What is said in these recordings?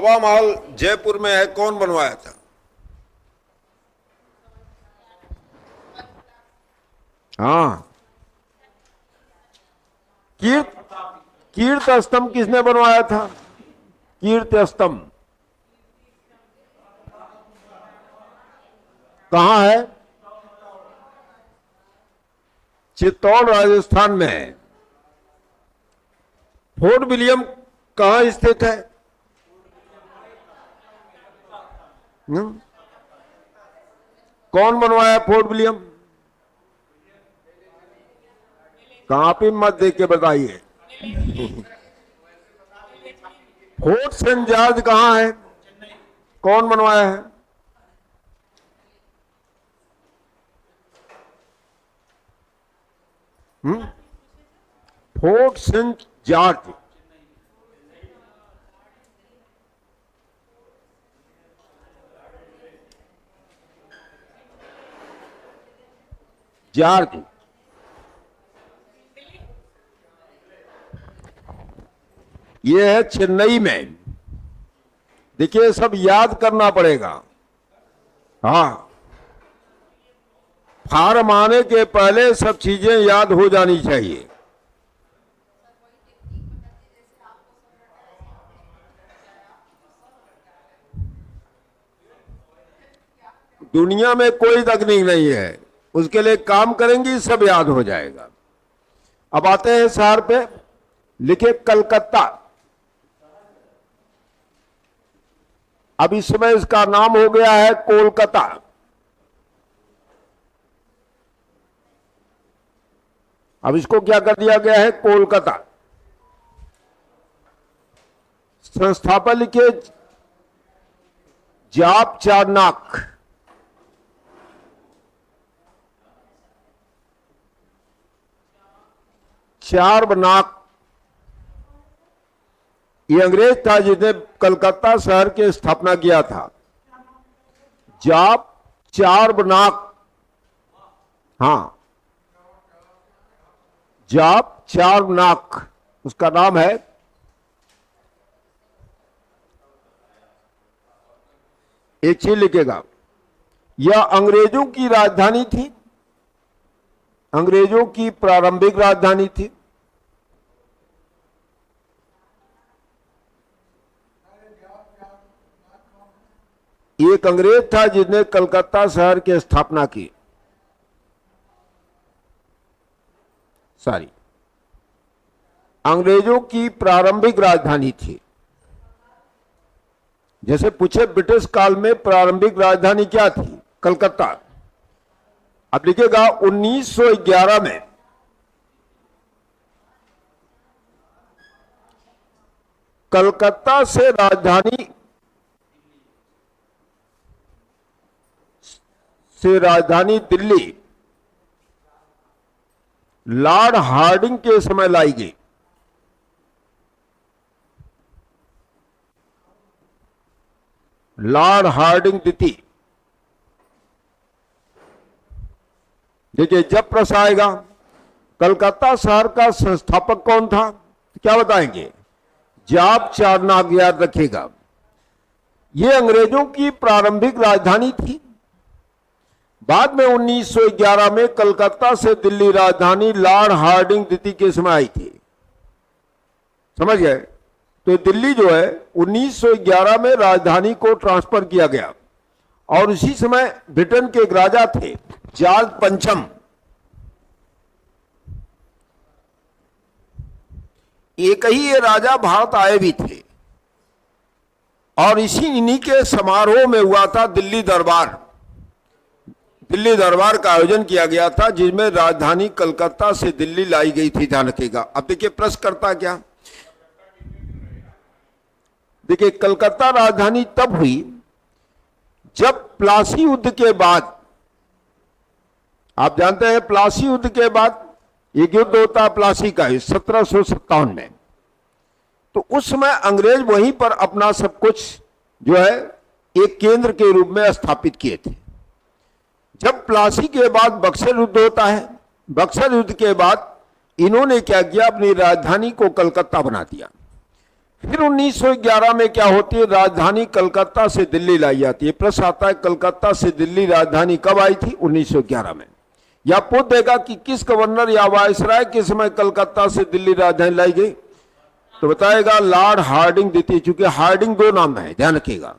हवा महल जयपुर में है, कौन बनवाया था? हाँ, कीर्त स्तंभ किसने बनवाया था? कीर्त स्तंभ कहाँ है? चित्तौड़ राजस्थान में है। फोर्ट विलियम कहाँ स्थित है? कौन बनवाया फोर्ट विलियम? कॉपी मत देख के बताइए। फोर्ट सेंट जॉर्ज कहाँ है? कौन बनवाया है? फोर्ट सेंट जॉर्ज जॉर्ज ये है चेन्नई में। देखिए, सब याद करना पड़ेगा। हाँ, फार्म आने के पहले सब चीजें याद हो जानी चाहिए। दुनिया में कोई तकनीक नहीं है, उसके लिए काम करेंगी सब याद हो जाएगा। अब आते हैं शहर पे। लिखे कलकत्ता। अब इस समय इसका नाम हो गया है कोलकाता। अब इसको क्या कर दिया गया है? कोलकाता। संस्थापक लिखे जाप चारनाक। चारनाक ये अंग्रेज था जिसने कलकत्ता शहर की स्थापना किया था। जाप चारनाक। हाँ, जाप चारनाक उसका नाम है। एक चीज लिखेगा, यह अंग्रेजों की राजधानी थी, अंग्रेजों की प्रारंभिक राजधानी थी। एक अंग्रेज था जिसने कलकत्ता शहर की स्थापना की। अंग्रेजों की प्रारंभिक राजधानी थी। जैसे पूछे ब्रिटिश काल में प्रारंभिक राजधानी क्या थी? कलकत्ता। अब लिखेगा 1911 में कलकत्ता से राजधानी दिल्ली लॉर्ड हार्डिंग के समय लाई गई। लॉर्ड हार्डिंग द्वितीय। देखिए, जब प्रश्न आएगा कलकत्ता शहर का संस्थापक कौन था, तो क्या बताएंगे? जाप चारनाक। याद रखिएगा, यह अंग्रेजों की प्रारंभिक राजधानी थी। बाद में 1911 में कलकत्ता से दिल्ली राजधानी लॉर्ड हार्डिंग द्वितीय के समय आई थी। समझ गए? तो दिल्ली जो है 1911 में राजधानी को ट्रांसफर किया गया। और उसी समय ब्रिटेन के एक राजा थे जॉर्ज पंचम। एक ही ये राजा भारत आए भी थे और इन्हीं के समारोह में हुआ था दिल्ली दरबार। दिल्ली दरबार का आयोजन किया गया था जिसमें राजधानी कलकत्ता से दिल्ली लाई गई थी। ध्यान रखिएगा। अब देखिए प्रश्न करता क्या, देखिए कलकत्ता राजधानी तब हुई जब प्लासी युद्ध के बाद, आप जानते हैं प्लासी युद्ध के बाद एक युद्ध होता है प्लासी का 1757 में। तो उस समय अंग्रेज वहीं पर अपना सब कुछ जो है एक केंद्र के रूप में स्थापित किए थे। जब प्लासी के बाद बक्सर युद्ध होता है, बक्सर युद्ध के बाद इन्होंने क्या किया, अपनी राजधानी को कलकत्ता बना दिया। फिर 1911 में क्या होती है, राजधानी कलकत्ता से दिल्ली लाई जाती है। प्रश्न आता है कलकत्ता से दिल्ली राजधानी कब आई थी? 1911 में। या पूछ देगा कि किस गवर्नर या वायसराय के समय कलकत्ता से दिल्ली राजधानी लाई गई, तो बताएगा लॉर्ड हार्डिंग द्वितीय। चूंकि हार्डिंग दो नाम है, ध्यान रखिएगा,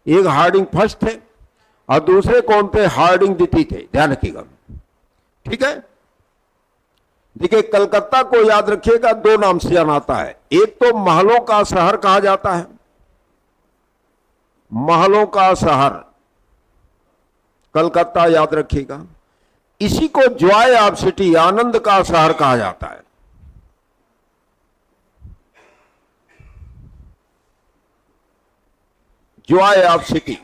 एक हार्डिंग फर्स्ट थे और दूसरे कौन थे? हार्डिंग द्वितीय थे, ध्यान रखिएगा। ठीक है, देखिए कलकत्ता को याद रखिएगा दो नाम से जाना जाता है। एक तो महलों का शहर कहा जाता है, महलों का शहर कलकत्ता याद रखिएगा। इसी को जॉय ऑफ सिटी, आनंद का शहर कहा जाता है। Joy of city.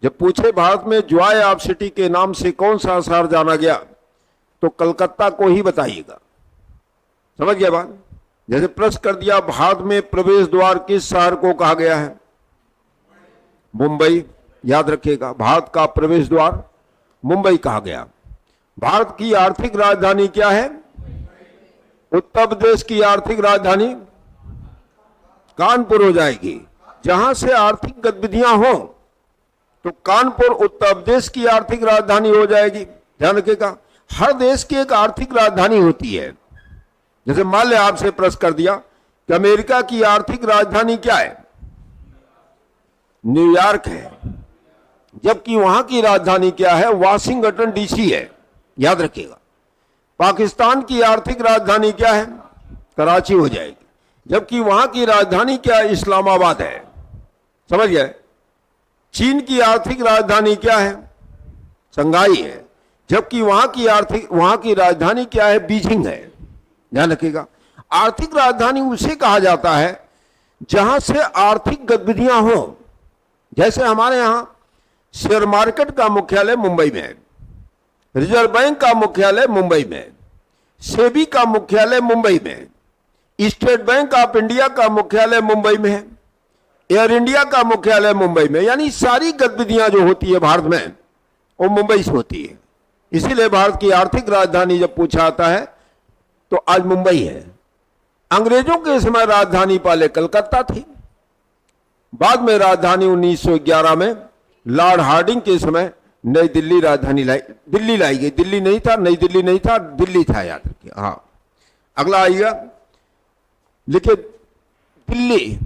जब पूछे भारत में जॉय ऑफ सिटी के नाम से कौन सा शहर जाना गया, तो कलकत्ता को ही बताइएगा। समझ गया बात? जैसे प्रश्न कर दिया भारत में प्रवेश द्वार किस शहर को कहा गया है? मुंबई, याद रखिएगा, भारत का प्रवेश द्वार मुंबई कहा गया। भारत की आर्थिक राजधानी क्या है? उत्तर प्रदेश की आर्थिक राजधानी कानपुर हो जाएगी। जहां से आर्थिक गतिविधियां हो तो कानपुर उत्तर प्रदेश की आर्थिक राजधानी हो जाएगी। ध्यान रखिएगा, हर देश की एक आर्थिक राजधानी होती है। जैसे मान ले आपसे प्रश्न कर दिया कि अमेरिका की आर्थिक राजधानी क्या है? न्यूयॉर्क है, जबकि वहां की राजधानी क्या है? वाशिंगटन डीसी है, याद रखिएगा। पाकिस्तान की आर्थिक राजधानी क्या है? कराची हो जाएगी, जबकि वहां की राजधानी क्या है? इस्लामाबाद है। समझ गए? चीन की आर्थिक राजधानी क्या है? शंघाई है, जबकि वहां की राजधानी क्या है? बीजिंग है। ध्यान रखिएगा, आर्थिक राजधानी उसे कहा जाता है जहां से आर्थिक गतिविधियां हो। जैसे हमारे यहां शेयर मार्केट का मुख्यालय मुंबई में है, रिजर्व बैंक का मुख्यालय मुंबई में, सेबी का मुख्यालय मुंबई में, स्टेट बैंक ऑफ इंडिया का मुख्यालय मुंबई में है, एयर इंडिया का मुख्यालय मुंबई में। यानी सारी गतिविधियां जो होती है भारत में वो मुंबई से होती है। इसीलिए भारत की आर्थिक राजधानी जब पूछा जाता है तो आज मुंबई है। अंग्रेजों के समय राजधानी पहले कलकत्ता थी, बाद में राजधानी 1911 में लॉर्ड हार्डिंग के समय नई दिल्ली राजधानी दिल्ली लाई गई। दिल्ली नहीं था, नई दिल्ली नहीं था, दिल्ली था, याद रखिए। हाँ, अगला आइएगा, लिखिए दिल्ली।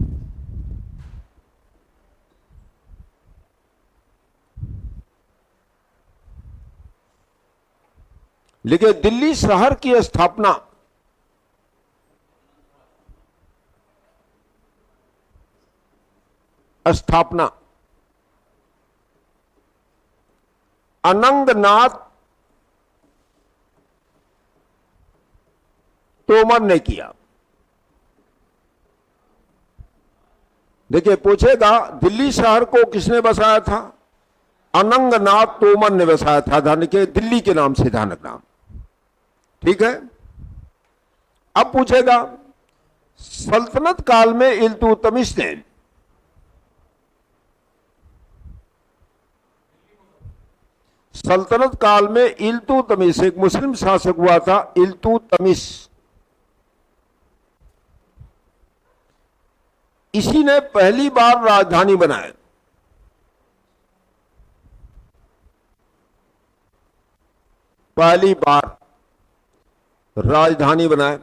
लिखिए दिल्ली शहर की स्थापना अनंगनाथ तोमर ने किया। देखिए पूछेगा दिल्ली शहर को किसने बसाया था? अनंगनाथ तोमर ने बसाया था। ध्यान रखिए, दिल्ली के नाम से ध्यान रखना, ठीक है। अब पूछेगा सल्तनत काल में इल्तुतमिश ने सल्तनत काल में इल्तुतमिश एक मुस्लिम शासक हुआ था, इल्तुतमिश। इसी ने पहली बार राजधानी बनाई। पहली बार राजधानी बनाए।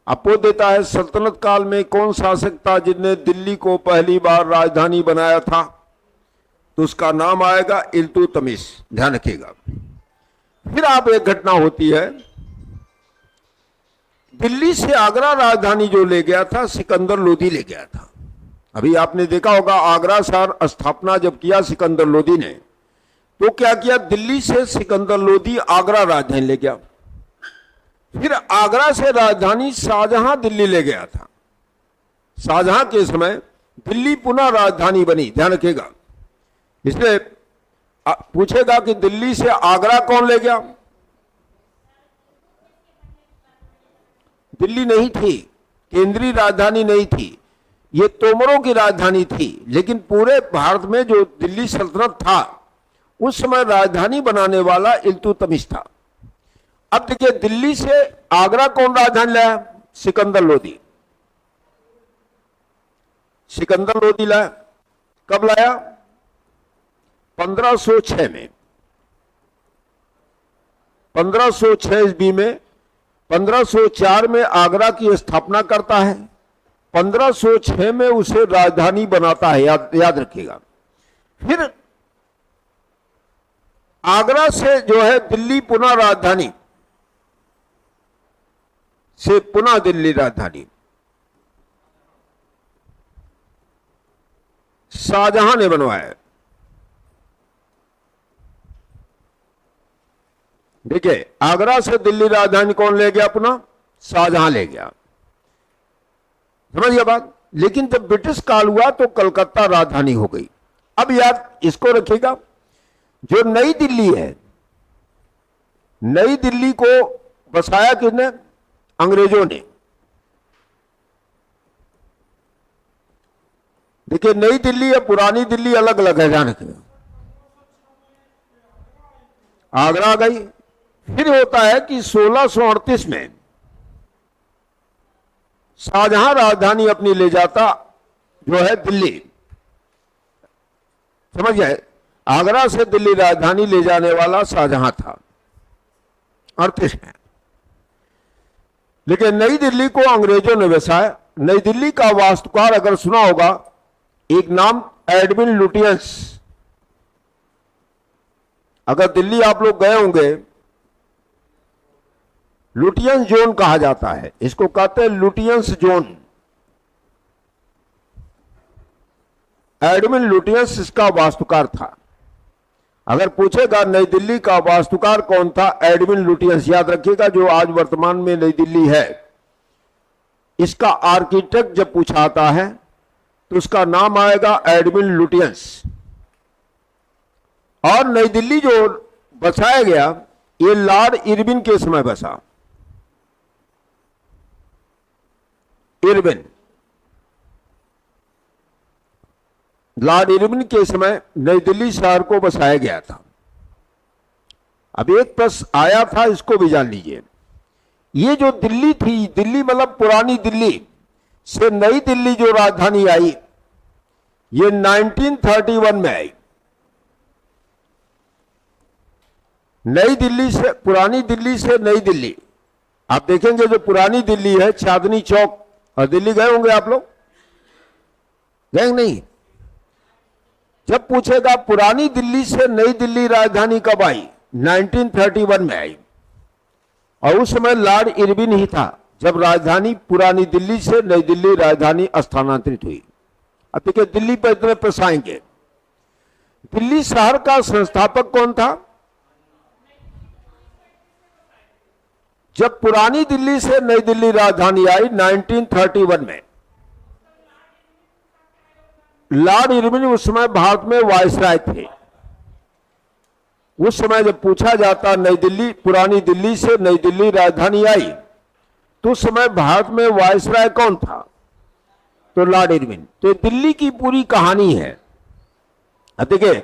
आपको देता है सल्तनत काल में कौन शासक था जिसने दिल्ली को पहली बार राजधानी बनाया था? तो उसका नाम आएगा इल्तुतमिश। ध्यान रखिएगा। फिर आप एक घटना होती है, दिल्ली से आगरा राजधानी जो ले गया था सिकंदर लोदी ले गया था। अभी आपने देखा होगा आगरा शहर स्थापना जब किया सिकंदर लोदी ने, तो क्या किया? दिल्ली से सिकंदर लोदी आगरा राजधानी ले गया। फिर आगरा से राजधानी शाहजहां दिल्ली ले गया था। शाहजहां के समय दिल्ली पुनः राजधानी बनी। ध्यान रखिएगा, इसलिए पूछेगा कि दिल्ली से आगरा कौन ले गया? दिल्ली नहीं थी, केंद्रीय राजधानी नहीं थी, ये तोमरों की राजधानी थी। लेकिन पूरे भारत में जो दिल्ली सल्तनत था उस समय राजधानी बनाने वाला इल्तुतमिश था। अब देखिए, दिल्ली से आगरा कौन राजधानी लाया? सिकंदर लोदी। सिकंदर लोदी लाया। कब लाया? 1506 में। 1506 ईस्वी में। 1504 में आगरा की स्थापना करता है। 1506 में उसे राजधानी बनाता है, याद रखिएगा। फिर आगरा से जो है दिल्ली पुनः राजधानी, से पुनः दिल्ली राजधानी शाहजहां ने बनवाया। देखिए, आगरा से दिल्ली राजधानी कौन ले गया अपना? शाहजहां ले गया। समझ गया बात? लेकिन जब ब्रिटिश काल हुआ तो कलकत्ता राजधानी हो गई। अब याद इसको रखिएगा, जो नई दिल्ली है, नई दिल्ली को बसाया किसने? अंग्रेजों ने। देखिए, नई दिल्ली या पुरानी दिल्ली अलग अलग है, ध्यान रखिएगा। आगरा आ गई। फिर होता है कि 1638 में शाहजहां राजधानी अपनी ले जाता, जो है दिल्ली। समझ गए? आगरा से दिल्ली राजधानी ले जाने वाला शाहजहां था 38 में। लेकिन नई दिल्ली को अंग्रेजों ने बसाया। नई दिल्ली का वास्तुकार अगर सुना होगा, एक नाम एडविन लुटियंस। अगर दिल्ली आप लोग गए होंगे, लुटियंस जोन कहा जाता है इसको, कहते हैं लुटियंस जोन। एडविन लुटियंस इसका वास्तुकार था। अगर पूछेगा नई दिल्ली का वास्तुकार कौन था? Edwin Lutyens. याद रखिएगा, जो आज वर्तमान में नई दिल्ली है, इसका आर्किटेक्ट जब पूछाता है तो उसका नाम आएगा एडविन लुटियंस। और नई दिल्ली जो बसाया गया, ये लॉर्ड इरविन के समय बसा। इरविन, लॉर्ड इरविन के समय नई दिल्ली शहर को बसाया गया था। अब एक प्रश्न आया था, इसको भी जान लीजिए। ये जो दिल्ली थी, दिल्ली मतलब पुरानी दिल्ली से नई दिल्ली जो राजधानी आई, ये 1931 में आई। नई दिल्ली से, पुरानी दिल्ली से नई दिल्ली। आप देखेंगे जो पुरानी दिल्ली है, चांदनी चौक, और दिल्ली गए होंगे आप लोग, गए नहीं? जब पूछेगा पुरानी दिल्ली से नई दिल्ली राजधानी कब आई? 1931 में आई। और उस समय लॉर्ड इरविन ही था जब राजधानी पुरानी दिल्ली से नई दिल्ली राजधानी स्थानांतरित हुई। अब देखिए, दिल्ली पर इतने प्रश्न आएंगे। दिल्ली शहर का संस्थापक कौन था? जब पुरानी दिल्ली से नई दिल्ली राजधानी आई 1931 में, लॉर्ड इरविन उस समय भारत में वायसराय थे। उस समय जब पूछा जाता नई दिल्ली, पुरानी दिल्ली से नई दिल्ली राजधानी आई, तो उस समय भारत में वायसराय कौन था? तो लॉर्ड इरविन। तो दिल्ली की पूरी कहानी है। अब देखिए,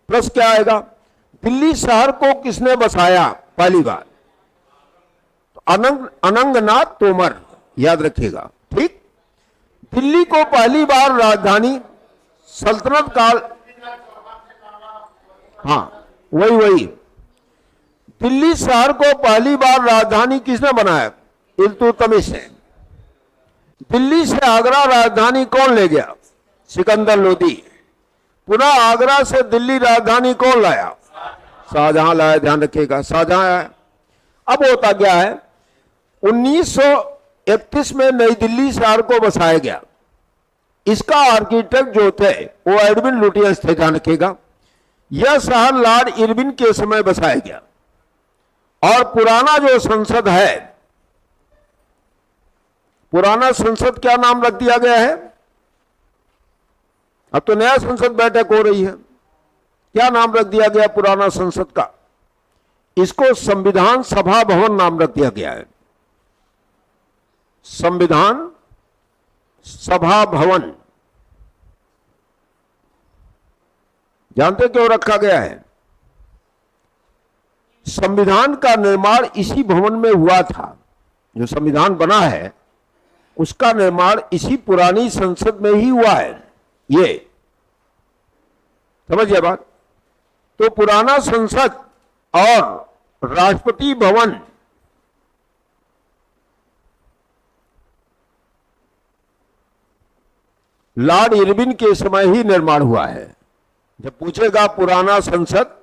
प्रश्न क्या आएगा? दिल्ली शहर को किसने बसाया पहली बार? अनंगनाथ तोमर। याद रखिएगा, ठीक। दिल्ली को पहली बार राजधानी सल्तनत काल, हाँ वही दिल्ली शहर को पहली बार राजधानी किसने बनाया? इल्तुतमिश ने। दिल्ली से आगरा राजधानी कौन ले गया? सिकंदर लोदी। पुनः आगरा से दिल्ली राजधानी कौन लाया? शाहजहां लाया। ध्यान रखिएगा, शाहजहां आया। अब होता क्या है, 1931 में नई दिल्ली शहर को बसाया गया। इसका आर्किटेक्ट जो थे वो एडविन लुटियंस थे। ध्यान रखिएगा, यह शहर लॉर्ड इरविन के समय बसाया गया। और पुराना जो संसद है, पुराना संसद क्या नाम रख दिया गया है? अब तो नया संसद बैठक हो रही है, क्या नाम रख दिया गया पुराना संसद का? इसको संविधान सभा भवन नाम रख दिया गया है। संविधान सभा भवन। जानते क्यों रखा गया है? संविधान का निर्माण इसी भवन में हुआ था। जो संविधान बना है उसका निर्माण इसी पुरानी संसद में ही हुआ है। ये समझ गया बात। तो पुराना संसद और राष्ट्रपति भवन लॉर्ड इरविन के समय ही निर्माण हुआ है। जब पूछेगा पुराना संसद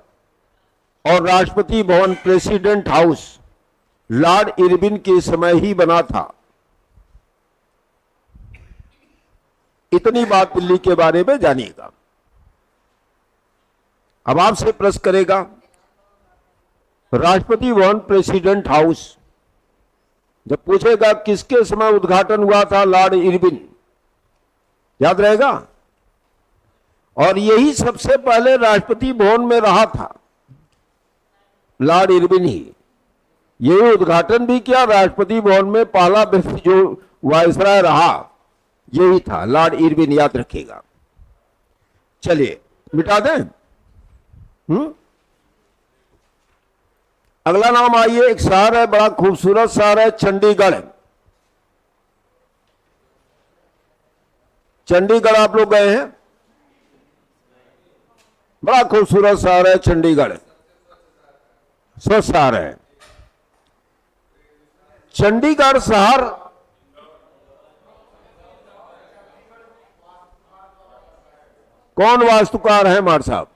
और Rashtrapati Bhavan president house Lord Irwin के समय ही बना था। इतनी बात दिल्ली के बारे में जानिएगा। अब आपसे प्रश्न करेगा राष्ट्रपति भवन प्रेसिडेंट हाउस, जब पूछेगा किसके समय उद्घाटन हुआ था, लॉर्ड इरविन, याद रहेगा। और यही सबसे पहले राष्ट्रपति भवन में रहा था, लॉर्ड इरविन ही। यही उद्घाटन भी किया। राष्ट्रपति भवन में पहला व्यक्ति जो वायसराय रहा यही था, लॉर्ड इरविन, याद रखिएगा। चलिए मिटा दें। अगला नाम आइए, एक शहर है, बड़ा खूबसूरत शहर है, चंडीगढ़। चंडीगढ़ आप लोग गए हैं? बड़ा खूबसूरत शहर है चंडीगढ़, स्वच्छ शहर है चंडीगढ़ शहर। कौन वास्तुकार है मार साहब?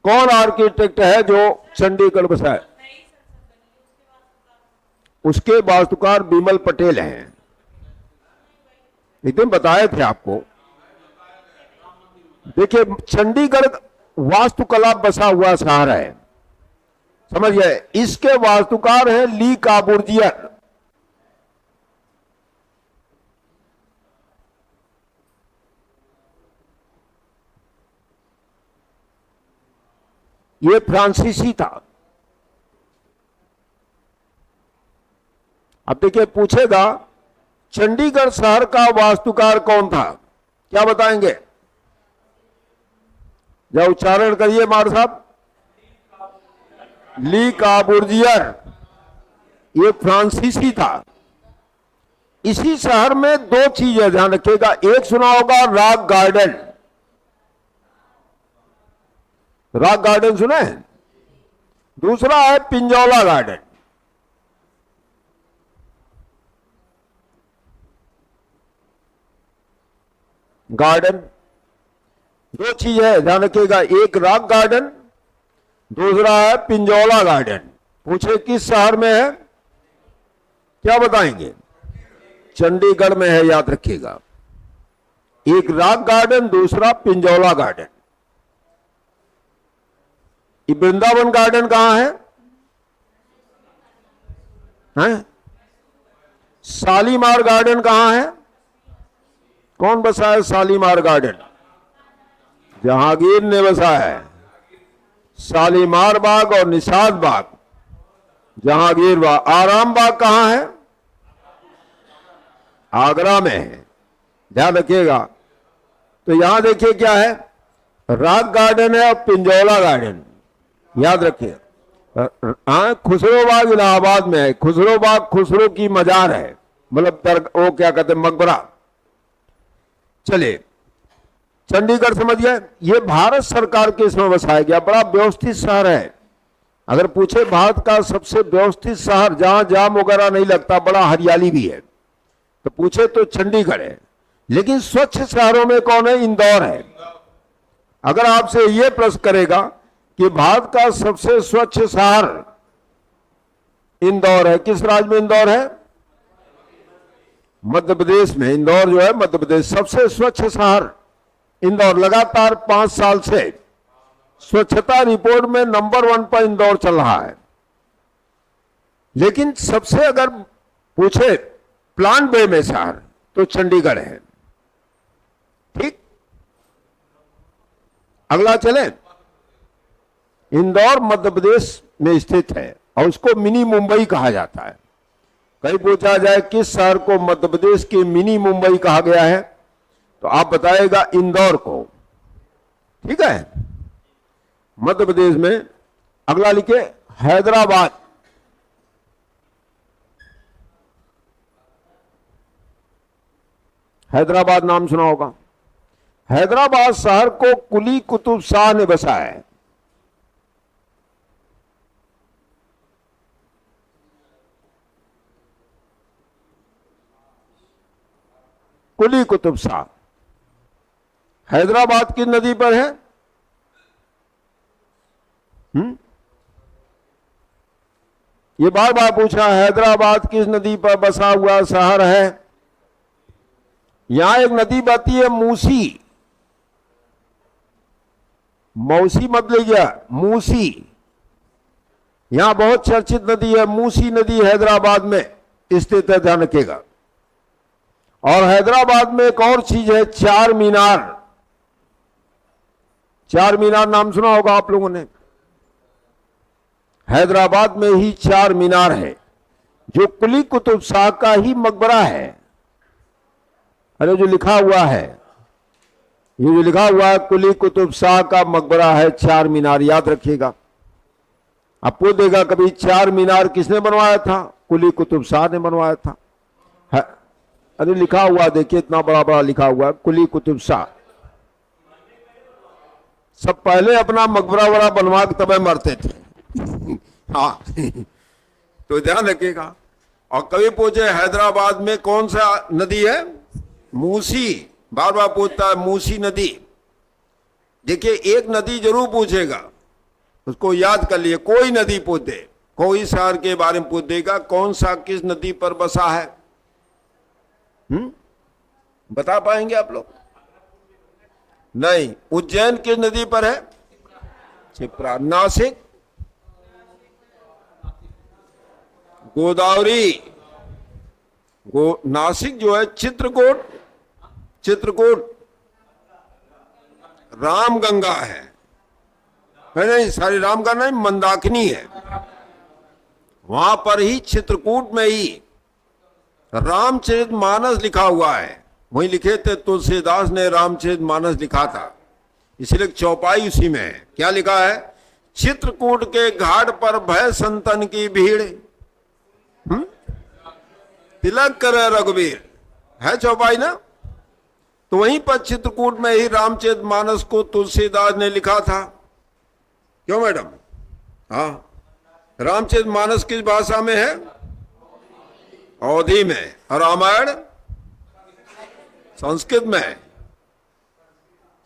कौन आर्किटेक्ट है जो चंडीगढ़ बसाए? उसके वास्तुकार बिमल पटेल हैं। एकदम बताए थे आपको। देखिए चंडीगढ़ वास्तुकला बसा हुआ शहर है, समझ गए। इसके वास्तुकार हैं ली काबूर्जियर। ये फ्रांसीसी था। अब देखिए पूछेगा चंडीगढ़ शहर का वास्तुकार कौन था, क्या बताएंगे? जब उच्चारण करिए मार साहब। ली काबूर्जियर, ये फ्रांसीसी था। इसी शहर में दो चीजें ध्यान रखिएगा। एक सुना होगा रॉक गार्डन, रॉक गार्डन सुना है। दूसरा है पिंजौला गार्डन। गार्डन दो चीज है, ध्यान रखिएगा। एक रॉक गार्डन, दूसरा है पिंजौला गार्डन। पूछे किस शहर में है, क्या बताएंगे? चंडीगढ़ में है, याद रखिएगा। एक रॉक गार्डन, दूसरा पिंजौला गार्डन। ये वृंदावन गार्डन कहां है? हैं? शालीमार गार्डन कहां है? कौन बसा है शालीमार गार्डन? जहांगीर ने बसा है। शालीमार बाग और निषाद बाग जहांगीर बाग। आराम बाग कहां है? आगरा में है, ध्यान रखिएगा। तो यहां देखिए क्या है, रॉक गार्डन है और पिंजौला गार्डन, याद रखिए। हाँ, खुसरो बाग इलाहाबाद में है। खुसरो बाग खुसरो की मजार है, मतलब वो क्या कहते हैं, मकबरा। चलिए चंडीगढ़ समझ गए। ये भारत सरकार के इसमें बसाया गया, बड़ा व्यवस्थित शहर है। अगर पूछे भारत का सबसे व्यवस्थित शहर जहां जाम वगैरह नहीं लगता, बड़ा हरियाली भी है, तो पूछे तो चंडीगढ़ है। लेकिन स्वच्छ शहरों में कौन है? इंदौर है। अगर आपसे यह प्रश्न करेगा कि भारत का सबसे स्वच्छ शहर इंदौर है, किस राज्य में इंदौर है? मध्य प्रदेश में। इंदौर जो है मध्य प्रदेश, सबसे स्वच्छ शहर इंदौर। लगातार 5 साल से स्वच्छता रिपोर्ट में नंबर 1 पर इंदौर चल रहा है। लेकिन सबसे अगर पूछे प्लान वे में शहर तो चंडीगढ़ है। ठीक, अगला चले। इंदौर मध्य प्रदेश में स्थित है और उसको मिनी मुंबई कहा जाता है। कहीं पूछा जाए किस शहर को मध्य प्रदेश के मिनी मुंबई कहा गया है, तो आप बताएगा इंदौर को। ठीक है, मध्य प्रदेश में अगला लिखे हैदराबाद। हैदराबाद नाम सुना होगा। हैदराबाद शहर को कुली कुतुब शाह ने बसाया है। कुली कुतुब शाह हैदराबाद की नदी पर है। ये बार बार पूछा, हैदराबाद किस नदी पर बसा हुआ शहर है? यहां एक नदी बहती है मूसी, मौसी मत लीजिए, मूसी। यहां बहुत चर्चित नदी है मूसी नदी, हैदराबाद में स्थित है, ध्यान रखिएगा। और हैदराबाद में एक और चीज है, चार मीनार। चार मीनार नाम सुना होगा आप लोगों ने। हैदराबाद में ही चार मीनार है, जो कुली कुतुब शाह का ही मकबरा है। अरे जो लिखा हुआ है, ये जो लिखा हुआ है कुली कुतुब शाह का मकबरा है, चार मीनार, याद रखिएगा। आपको देगा कभी चार मीनार किसने बनवाया था? कुली कुतुब शाह ने बनवाया था। अरे लिखा हुआ देखिए, इतना बड़ा बड़ा लिखा हुआ है, कुली कुतुब शाह। सब पहले अपना मकबरा वरा बनवा के तब मरते थे। हाँ तो ध्यान रखिएगा। और कभी पूछे हैदराबाद में कौन सा नदी है? मूसी। बार बार पूछता है मूसी नदी। देखिए एक नदी जरूर पूछेगा, उसको याद कर लिए। कोई नदी पूछ दे, कोई शहर के बारे में पूछ देगा, कौन सा किस नदी पर बसा है? बता पाएंगे आप लोग? नहीं। उज्जैन किस नदी पर है? क्षिप्रा। नासिक? गोदावरी। नासिक जो है चित्रकूट। चित्रकूट रामगंगा है नहीं, सारी रामगंगा नहीं, मंदाकिनी है। वहां पर ही चित्रकूट में ही रामचरितमानस लिखा हुआ है। वही लिखे थे तुलसीदास ने, रामचरितमानस लिखा था, इसलिए चौपाई उसी में है। क्या लिखा है? चित्रकूट के घाट पर भय संतन की भीड़, तिलक करे रघुवीर, है चौपाई ना। तो वहीं पर चित्रकूट में ही रामचरितमानस को तुलसीदास ने लिखा था। क्यों मैडम? हाँ। रामचरितमानस किस भाषा में है? अवधी में। और रामायण संस्कृत में है।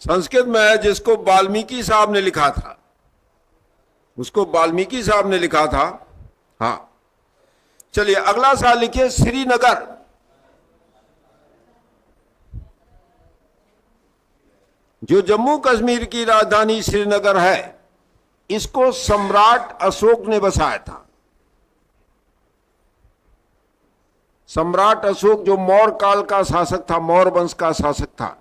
संस्कृत में है, जिसको वाल्मीकि साहब ने लिखा था, उसको वाल्मीकि साहब ने लिखा था। हाँ चलिए अगला सवाल लिखिए, श्रीनगर। जो जम्मू कश्मीर की राजधानी श्रीनगर है, इसको सम्राट अशोक ने बसाया था। सम्राट अशोक जो मौर्य काल का शासक था, मौर्य वंश का शासक था।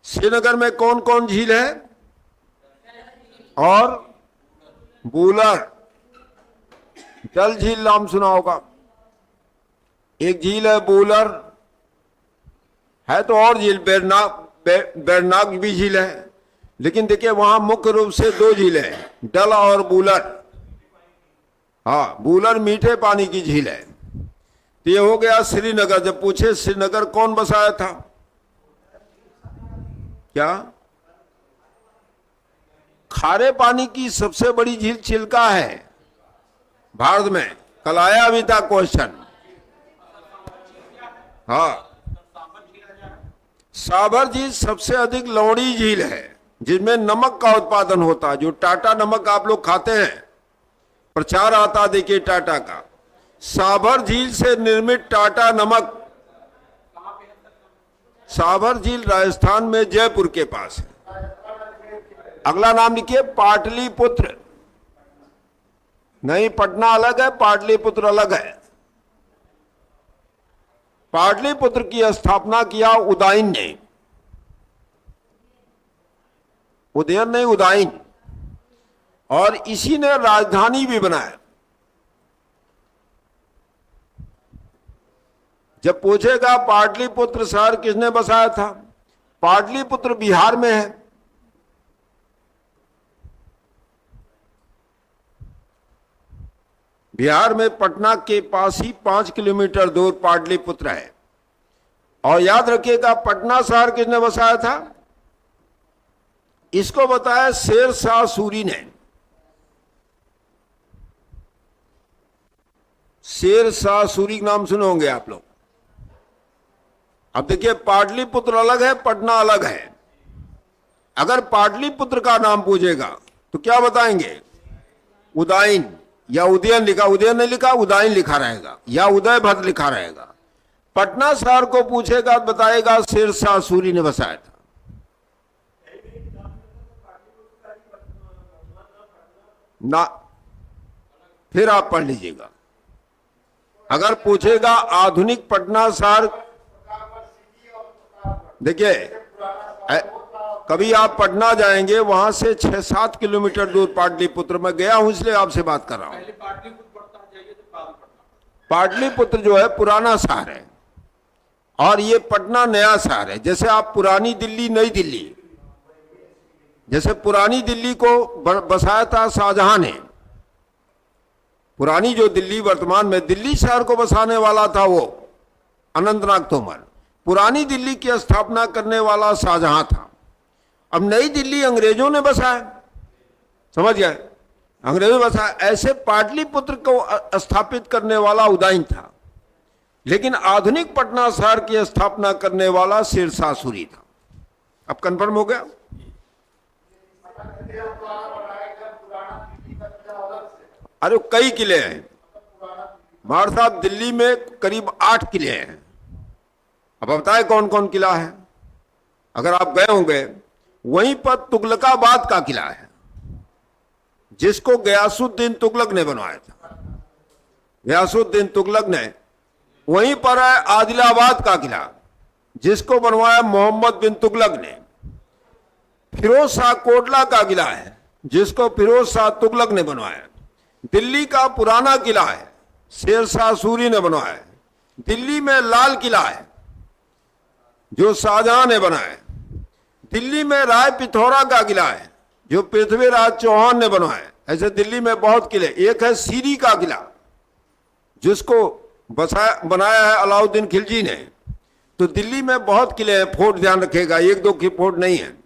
श्रीनगर में कौन कौन झील है? और बूलर। डल झील नाम सुना होगा। एक झील है बूलर, है तो और झील बैरनाग भी झील है, लेकिन देखिए वहां मुख्य रूप से दो झीलें हैं, डल और बूलर। हाँ, बूलर मीठे पानी की झील है। तो ये हो गया श्रीनगर। जब पूछे श्रीनगर कौन बसाया था? क्या? खारे पानी की सबसे बड़ी झील चिल्का है भारत में। कल आया भी था क्वेश्चन। हाँ, साबर झील सबसे अधिक लवणी झील है, जिसमें नमक का उत्पादन होता है। जो टाटा नमक आप लोग खाते हैं, प्रचार आता देखिए टाटा का। साबर झील से निर्मित टाटा नमक, साबर झील राजस्थान में जयपुर के पास है। अगला नाम लिखिए पाटलिपुत्र। नहीं, पटना अलग है, पाटलिपुत्र अलग है। पाटलिपुत्र की स्थापना किया उदयन ने। उदयन नहीं, उदयन। और इसी ने राजधानी भी बनाया। जब पूछेगा पाटलिपुत्र शहर किसने बसाया था, पाटलिपुत्र बिहार में है। बिहार में पटना के पास ही 5 किलोमीटर दूर पाटलिपुत्र है। और याद रखिएगा, पटना शहर किसने बसाया था? इसको बताया शेर शाह सूरी ने। शेर शाह सूरी का नाम सुने होंगे आप लोग। अब देखिए, पाटलिपुत्र अलग है, पटना अलग है। अगर पाटलिपुत्र का नाम पूछेगा तो क्या बताएंगे? उदयन या उदयन लिखा, उदयन नहीं लिखा, उदयन लिखा रहेगा, या उदयभद्र लिखा रहेगा। पटना शहर को पूछेगा तो बताएगा शेर शाह सूरी ने बसाया था। ना, फिर आप पढ़ लीजिएगा। अगर पूछेगा आधुनिक पटना शहर, देखिए कभी आप पटना जाएंगे, वहां से 6-7 किलोमीटर दूर पाटलिपुत्र, मैं गया हूं इसलिए आपसे बात कर रहा हूं। पाटलिपुत्र जो है पुराना शहर है और ये पटना नया शहर है। जैसे आप पुरानी दिल्ली, नई दिल्ली, जैसे पुरानी दिल्ली को बसाया था शाहजहां ने। पुरानी जो दिल्ली, वर्तमान में दिल्ली शहर को बसाने वाला था वो अनंतनाग तोमर। पुरानी दिल्ली की स्थापना करने वाला शाहजहां था। अब नई दिल्ली अंग्रेजों ने बसाया, समझ गए? अंग्रेजों ने बसाया। ऐसे पाटलिपुत्र को स्थापित करने वाला उदयन था, लेकिन आधुनिक पटना शहर की स्थापना करने वाला शेर शाह सूरी था। अब कंफर्म हो गया? अरे कई किले हैं महाराज साहब, दिल्ली में करीब 8 किले हैं। अब बताए कौन कौन किला है? अगर आप गए होंगे, वहीं पर तुगलकाबाद का किला है, जिसको गयासुद्दीन तुगलक ने बनवाया था। गयासुद्दीन तुगलक ने। वहीं पर है आदिलाबाद का किला, जिसको बनवाया मोहम्मद बिन तुगलक ने। फिरोज शाह कोटला का किला है, जिसको फिरोज शाह तुगलक ने बनवाया। दिल्ली का पुराना किला है, शेर शाह सूरी ने बनवाया। दिल्ली में लाल किला है, जो शाहजहां ने बनाया। दिल्ली में राय पिथौरा का किला है, जो पृथ्वीराज चौहान ने बनवाया। ऐसे दिल्ली में बहुत किले। एक है सीरी का किला, जिसको बनाया है अलाउद्दीन खिलजी ने। तो दिल्ली में बहुत किले हैं। फोर्ट ध्यान रखिएगा, 1-2 की फोर्ट नहीं है।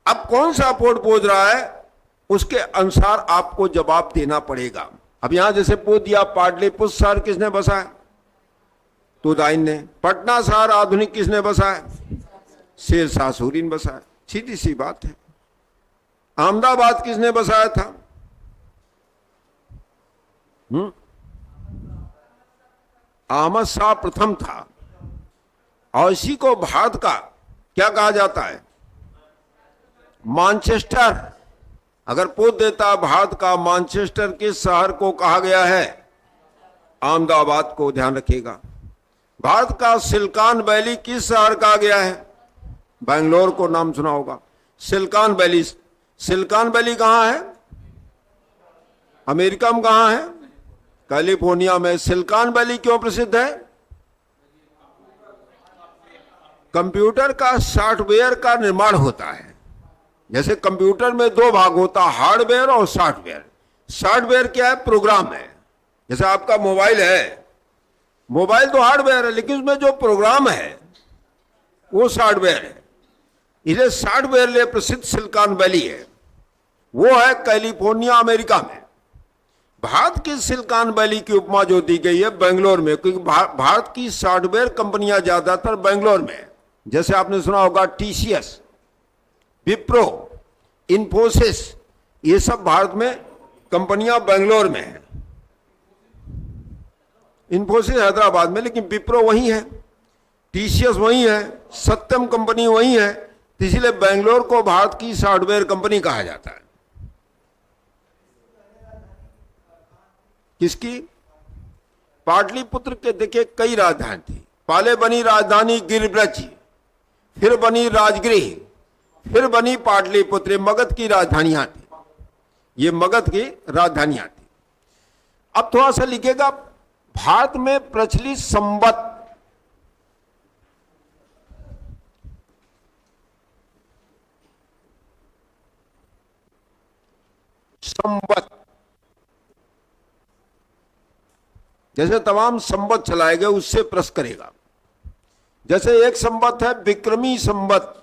अब कौन सा फोर्ट पूछ रहा है, उसके अनुसार आपको जवाब देना पड़ेगा। अब यहां जैसे पूछ दिया पाटलिपुत्र शहर किसने बसाया, तो उदयन ने। पटना शहर आधुनिक किसने बसाया, शेर शाह सूरी ने बसाया। सीधी सी बात है। अहमदाबाद किसने बसाया था? अहमद शाह प्रथम था। और इसी को भारत का क्या कहा जाता है, मैनचेस्टर। अगर पूछ देता भारत का मैनचेस्टर किस शहर को कहा गया है, अहमदाबाद को ध्यान रखिएगा। भारत का सिलिकॉन वैली किस शहर कहा गया है, बेंगलोर को नाम सुना होगा। सिलिकॉन वैली, सिलिकॉन वैली कहां है, अमेरिका में कहां है, कैलिफोर्निया में। सिलिकॉन वैली क्यों प्रसिद्ध है? कंप्यूटर का सॉफ्टवेयर का निर्माण होता है। जैसे कंप्यूटर में 2 भाग होता है, हार्डवेयर और सॉफ्टवेयर। सॉफ्टवेयर क्या है, प्रोग्राम है। जैसे आपका मोबाइल है, मोबाइल तो हार्डवेयर है, लेकिन उसमें जो प्रोग्राम है वो सॉफ्टवेयर है। इसलिए सॉफ्टवेयर लिए प्रसिद्ध सिलिकॉन वैली है। वो है कैलिफोर्निया, अमेरिका में। भारत की सिलिकॉन वैली की उपमा जो दी गई है बेंगलोर में, क्योंकि भारत की सॉफ्टवेयर कंपनियां ज्यादातर बेंगलोर में। जैसे आपने सुना होगा टीसीएस, विप्रो, इन्फोसिस, ये सब भारत में कंपनियां बेंगलोर में है। इन्फोसिस हैदराबाद में, लेकिन विप्रो वही है, टीसीएस वही है, सत्यम कंपनी वही है। इसलिए बेंगलोर को भारत की सॉफ्टवेयर कंपनी कहा जाता है। किसकी? पाटलिपुत्र के देखिए कई राजधानी थी। पहले बनी राजधानी गिरिब्रज, फिर बनी राजगृह, फिर बनी पाटलिपुत्र। मगध की राजधानियां थी, ये मगध की राजधानियां थी। अब थोड़ा सा लिखिएगा, भारत में प्रचलित संवत संवत, जैसे तमाम संवत चलाए गए उससे प्रश्न करेगा। जैसे एक संवत है विक्रमी संवत,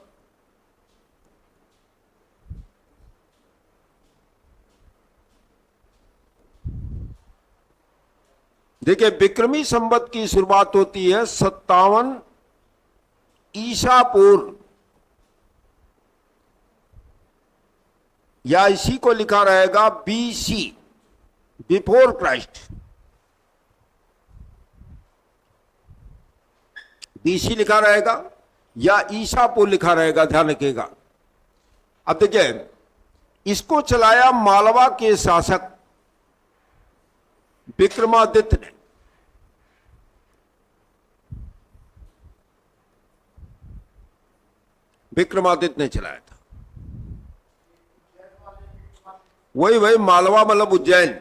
देखिए विक्रमी संवत की शुरुआत होती है 57 ईसा पूर्व, या इसी को लिखा रहेगा बीसी, बिफोर क्राइस्ट। बीसी लिखा रहेगा या ईसा पूर्व लिखा रहेगा, ध्यान रखिएगा। अब देखिए इसको चलाया मालवा के शासक विक्रमादित्य ने। विक्रमादित्य ने चलाया था, वही मालवा मतलब उज्जैन।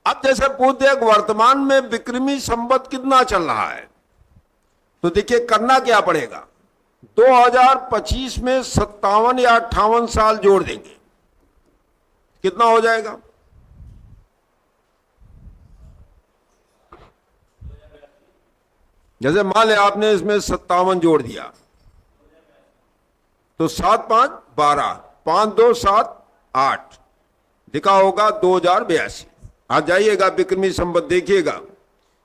अब जैसे पूछते हैं वर्तमान में विक्रमी संवत कितना चल रहा है, तो देखिए करना क्या पड़ेगा। 2025 में 57 या 58 साल जोड़ देंगे, कितना हो जाएगा? जैसे मान लें आपने इसमें 57 जोड़ दिया तो 7 5 12, 5 2 7 8, लिखा होगा 2082। आ जाइएगा विक्रमी संवत देखिएगा,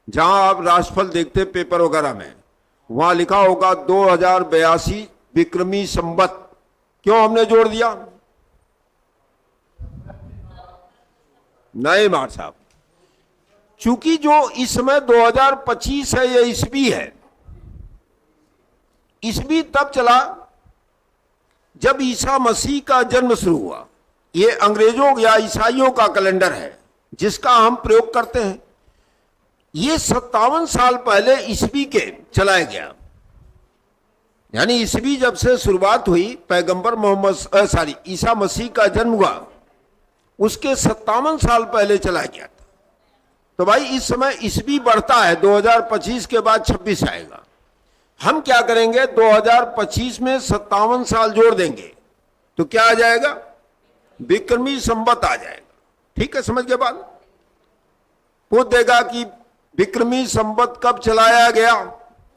जहां आप राशिफल देखते पेपर वगैरह में, वहां लिखा होगा 2082 विक्रमी संवत। क्यों हमने जोड़ दिया? नहीं मार साहब, चूंकि जो इस समय 2025 है यह ईस्वी है। ईस्वी तब चला जब ईसा मसीह का जन्म शुरू हुआ। ये अंग्रेजों या ईसाइयों का कैलेंडर है जिसका हम प्रयोग करते हैं। ये 57 साल पहले ईस्वी के चलाया गया, यानी ईस्वी जब से शुरुआत हुई, पैगंबर मोहम्मद ईसा मसीह का जन्म हुआ, उसके 57 साल पहले चलाया गया था। तो भाई इस समय ईस्वी बढ़ता है, 2025 के बाद 26 आएगा। हम क्या करेंगे, 2025 में 57 साल जोड़ देंगे तो क्या आ जाएगा? विक्रमी संवत आ जाएगा। ठीक है, समझ के बाद पूछ देगा कि विक्रमी संवत कब चलाया गया,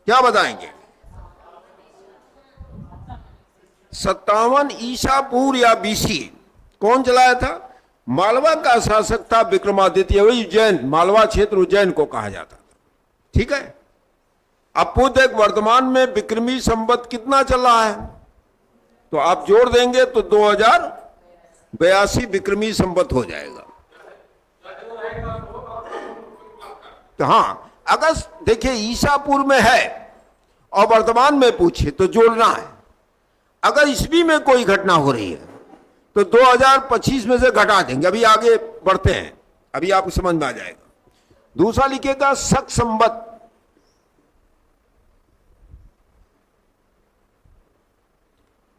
क्या बताएंगे? 57 ईसा पूर्व या बीसी। कौन चलाया था? मालवा का शासक था विक्रमादित्य, वही उज्जैन, मालवा क्षेत्र उज्जैन को कहा जाता था। ठीक है, अब पूछ देख वर्तमान में विक्रमी संवत कितना चल रहा है, तो आप जोड़ देंगे तो 2082 विक्रमी संवत हो जाएगा। तो हाँ, अगर देखिए ईसा पूर्व में है और वर्तमान में पूछे तो जोड़ना है। अगर ईस्वी में कोई घटना हो रही है तो 2025 में से घटा देंगे। अभी आगे बढ़ते हैं, अभी आपको समझ में आ जाएगा। दूसरा लिखिएगा शक संवत।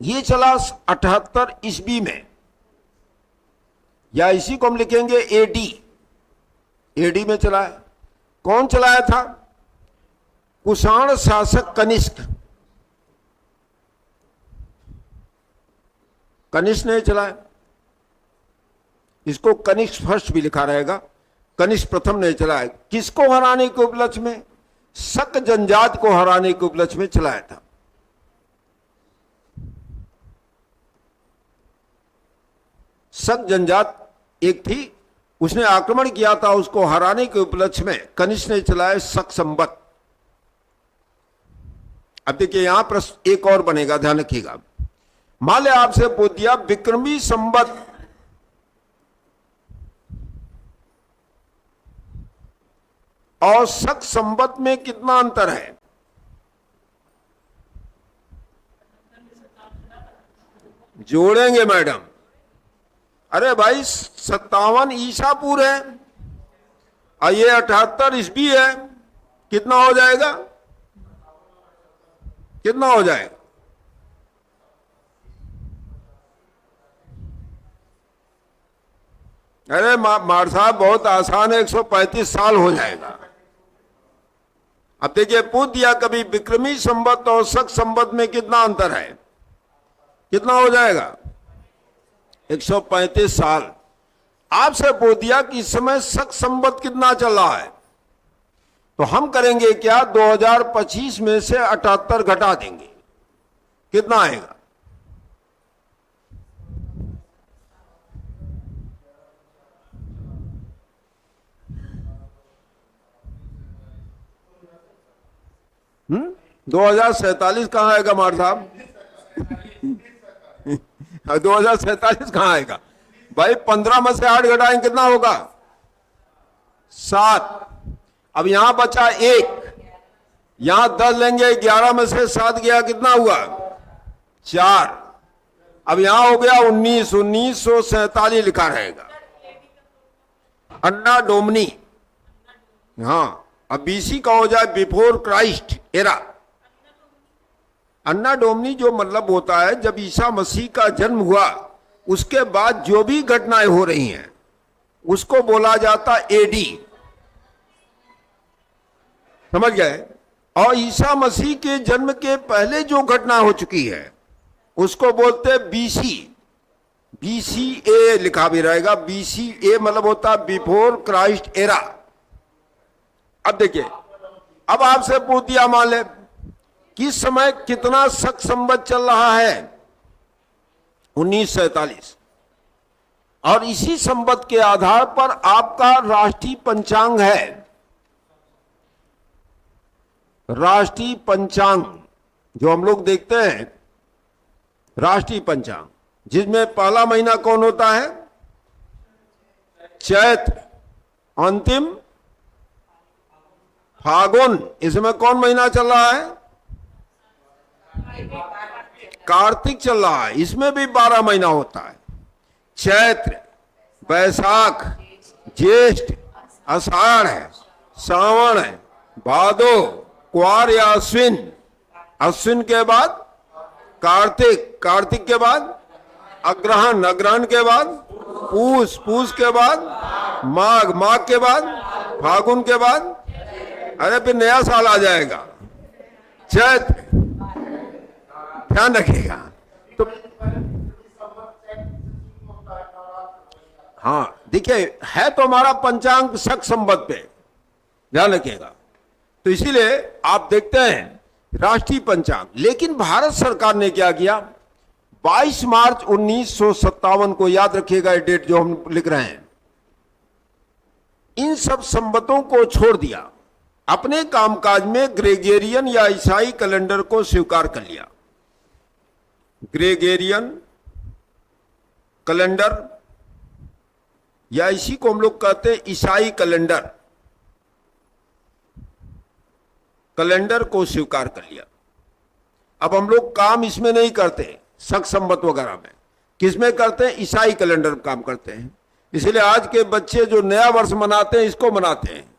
ये चला 78 ईस्वी में, या इसी को हम लिखेंगे एडी। एडी में चला है। कौन चलाया था? कुषाण शासक कनिष्क। कनिष्क ने चलाया। इसको कनिष्क फर्स्ट भी लिखा रहेगा, कनिष्क प्रथम ने चलाया। किसको हराने के उपलक्ष्य में? शक जनजाति को हराने के उपलक्ष्य में चलाया था। शक जनजाति एक थी, उसने आक्रमण किया था, उसको हराने के उपलक्ष्य में कनिष्क ने चलाया शक संवत। अब देखिए यहां प्रश्न एक और बनेगा, ध्यान रखिएगा। मान लिया आपसे पूछ दिया विक्रमी संवत और शक संवत में कितना अंतर है? जोड़ेंगे मैडम। अरे भाई 57 ईसा पूर्व है और ये 78 ईस्वी है, कितना हो जाएगा? कितना हो जाएगा? अरे मार साहब बहुत आसान है, 135 साल हो जाएगा। अब देखिए पूछ दिया कभी विक्रमी संवत और शक संवत में कितना अंतर है, कितना हो जाएगा? 135 साल। आपसे पूछ दिया कि इस समय शक संवत कितना चल रहा है, तो हम करेंगे क्या, 2025 में से 78 घटा देंगे, कितना आएगा? हम्म, 2047 कहां आएगा मार साहब? 2047 कहां आएगा भाई? 15 में से 8 घटाएं कितना होगा? 7। अब यहां बचा 1, यहां 10 लेंगे, 11 में से 7 गया, कितना हुआ? 4। अब यहां हो गया 19, 1947 लिखा रहेगा। अन्ना डोमनी, हाँ, अब बीसी का हो जाए बिफोर क्राइस्ट एरा। अन्ना डोमनी जो मतलब होता है जब ईसा मसीह का जन्म हुआ उसके बाद जो भी घटनाएं हो रही हैं उसको बोला जाता एडी, समझ गए? और ईसा मसीह के जन्म के पहले जो घटना हो चुकी है उसको बोलते बीसी, BCA लिखा भी रहेगा। BCA मतलब होता है बिफोर क्राइस्ट एरा। अब देखिए, अब आपसे पूछ दिया, मान ले किस समय कितना शक संवत चल रहा है? 1947। और इसी संवत के आधार पर आपका राष्ट्रीय पंचांग है। राष्ट्रीय पंचांग जो हम लोग देखते हैं, राष्ट्रीय पंचांग, जिसमें पहला महीना कौन होता है? चैत्र, अंतिम फागुन। इसमें कौन महीना चल रहा है? कार्तिक चल रहा है। इसमें भी 12 महीना होता है। चैत्र, बैसाख, ज्येष्ठ, आषाढ़ है, सावन है, भादो, क्वार या अश्विन, अश्विन के बाद कार्तिक, कार्तिक के बाद अग्रहण, अग्रहण के बाद पूस, पूस के बाद माघ, माघ के बाद फागुन के बाद, अरे फिर नया साल आ जाएगा, चैत्र। ध्यान रखिएगा। तो हाँ देखिए, है तो हमारा पंचांग शक संवत पे, ध्यान रखिएगा। तो इसीलिए आप देखते हैं राष्ट्रीय पंचांग। लेकिन भारत सरकार ने क्या किया, 22 मार्च 1957 को, याद रखिएगा ये डेट जो हम लिख रहे हैं, इन सब संवतों को छोड़ दिया, अपने कामकाज में ग्रेगोरियन या ईसाई कैलेंडर को स्वीकार कर लिया। ग्रेगोरियन कैलेंडर या इसी को हम लोग कहते हैं ईसाई कैलेंडर, कैलेंडर को स्वीकार कर लिया। अब हम लोग काम इसमें नहीं करते, शक संवत वगैरह में, किसमें करते हैं? ईसाई कैलेंडर काम करते हैं। इसलिए आज के बच्चे जो नया वर्ष मनाते हैं इसको मनाते हैं।